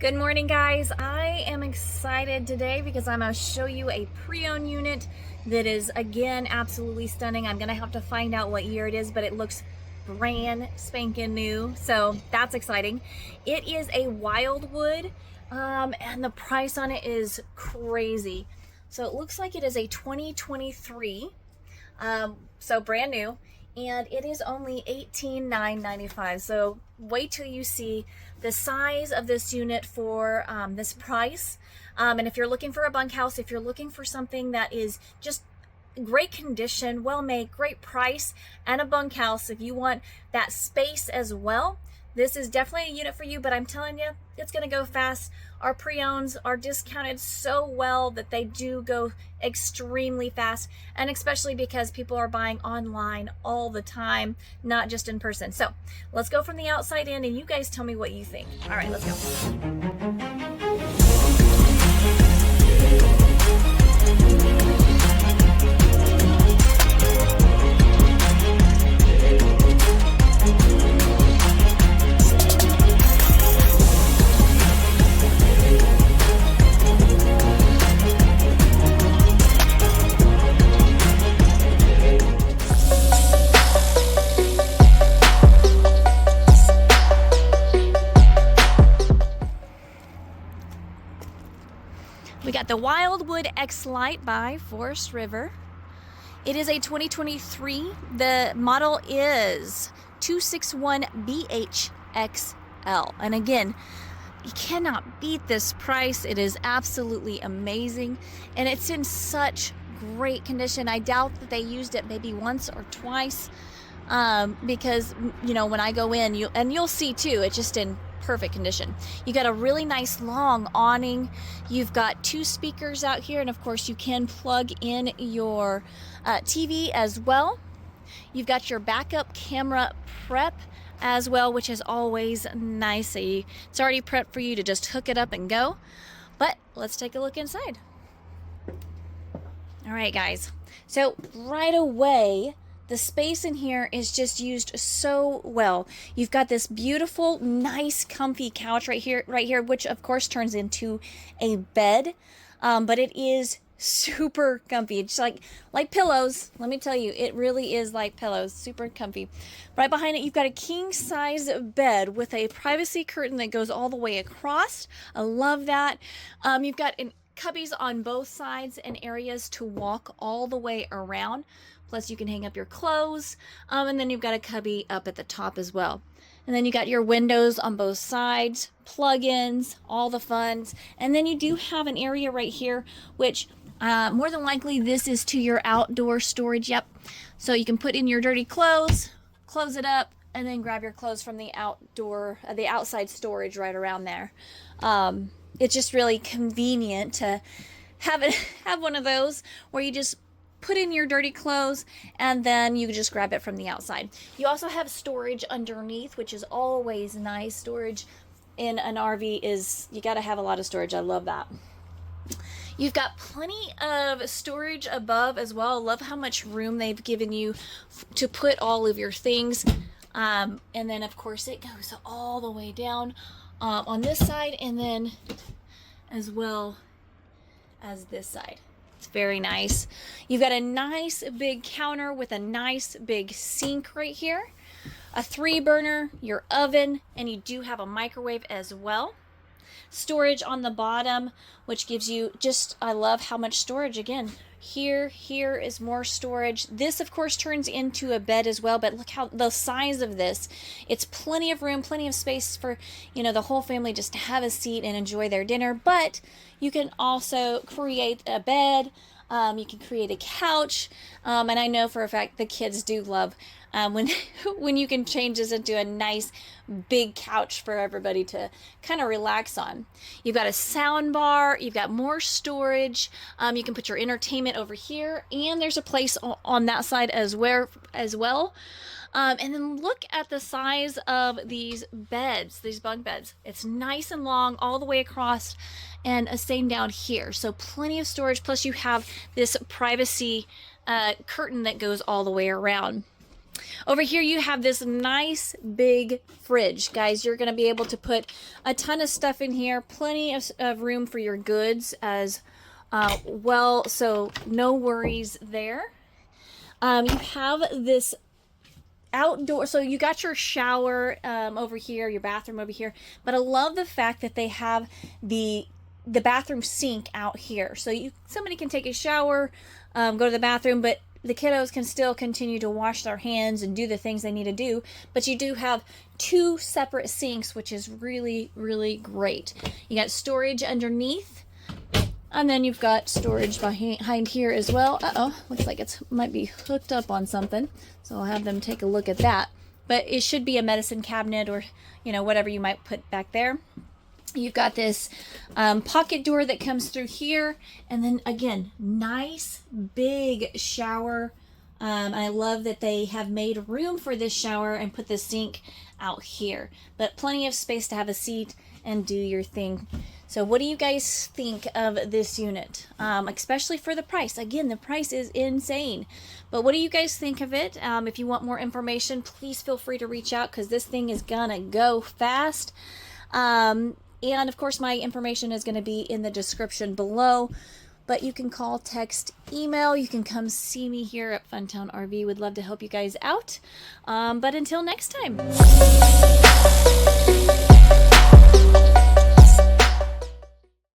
Good morning, guys. I am excited today because I'm going to show you a pre-owned unit that is, again, absolutely stunning. I'm going to have to find out what year it is, but it looks brand spanking new, so that's exciting. It is a WILDWOOD, and the price on it is crazy. So it looks like it is a 2023, so brand new, and it is only $18,995. So wait till you see the size of this unit for this price. And if you're looking for a bunkhouse, if you're looking for something that is just great condition, well made, great price, and a bunkhouse, if you want that space as well, this is definitely a unit for you. But I'm telling you, it's going to go fast. Our pre-owns are discounted so well that they do go extremely fast, and especially because people are buying online all the time, not just in person. So let's go from the outside in, and you guys tell me what you think. All right, let's go. We got the WILDWOOD X-LITE by Forest River. It is a 2023. The model is 261BHXL. And again, you cannot beat this price. It is absolutely amazing. And it's in such great condition. I doubt that they used it maybe once or twice, because, you know, when I go in, you'll see too, it's just in perfect condition. You got a really nice long awning. You've got 2 speakers out here, and of course you can plug in your TV as well. You've got your backup camera prep as well, which is always nice. It's already prepped for you to just hook it up and go. But let's take a look inside. All right, guys. So right away, the space in here is just used so well. You've got this beautiful, nice, comfy couch right here, which of course turns into a bed. But it is super comfy. It's like pillows. Let me tell you, it really is like pillows. Super comfy. Right behind it, you've got a king size bed with a privacy curtain that goes all the way across. I love that. You've got cubbies on both sides and areas to walk all the way around. Plus you can hang up your clothes, and then you've got a cubby up at the top as well. And then you got your windows on both sides, plug-ins, all the funs. And then you do have an area right here, which more than likely this is to your outdoor storage. Yep. So you can put in your dirty clothes, close it up, and then grab your clothes from the outside storage right around there. It's just really convenient to have one of those where you just put in your dirty clothes and then you just grab it from the outside. You also have storage underneath, which is always nice. Storage in an RV is, you got to have a lot of storage. I love that. You've got plenty of storage above as well. I love how much room they've given you to put all of your things. And then of course it goes all the way down on this side, and then as well as this side. It's very nice. You've got a nice big counter with a nice big sink right here, a 3-burner, your oven, and you do have a microwave as well. Storage on the bottom, which gives you just, I love how much storage. Again, here is more storage. This of course turns into a bed as well, but look how the size of this. It's plenty of room, plenty of space for, you know, the whole family just to have a seat and enjoy their dinner. But you can also create a bed. You can create a couch, and I know for a fact the kids do love when you can change this into a nice big couch for everybody to kind of relax on. You've got a sound bar, you've got more storage, you can put your entertainment over here, and there's a place on that side as well. And then look at the size of these beds, these bunk beds. It's nice and long all the way across, and a same down here. So plenty of storage, plus you have this privacy curtain that goes all the way around. Over here you have this nice big fridge. Guys, you're going to be able to put a ton of stuff in here. Plenty of room for your goods as well, so no worries there. You have this outdoor, so you got your shower over here, your bathroom over here, but I love the fact that they have the bathroom sink out here, so somebody can take a shower, go to the bathroom, but the kiddos can still continue to wash their hands and do the things they need to do. But you do have 2 separate sinks, which is really, really great. You got storage underneath, and then you've got storage behind here as well. Looks like it might be hooked up on something, so I'll have them take a look at that. But it should be a medicine cabinet or, you know, whatever you might put back there. You've got this pocket door that comes through here, and then again, nice big shower. I love that they have made room for this shower and put the sink out here, but plenty of space to have a seat and do your thing. So what do you guys think of this unit, especially for the price? Again, the price is insane, but what do you guys think of it? If you want more information, please feel free to reach out, because this thing is gonna go fast. And of course, my information is going to be in the description below, but you can call, text, email. You can come see me here at Funtown RV. Would love to help you guys out. But until next time.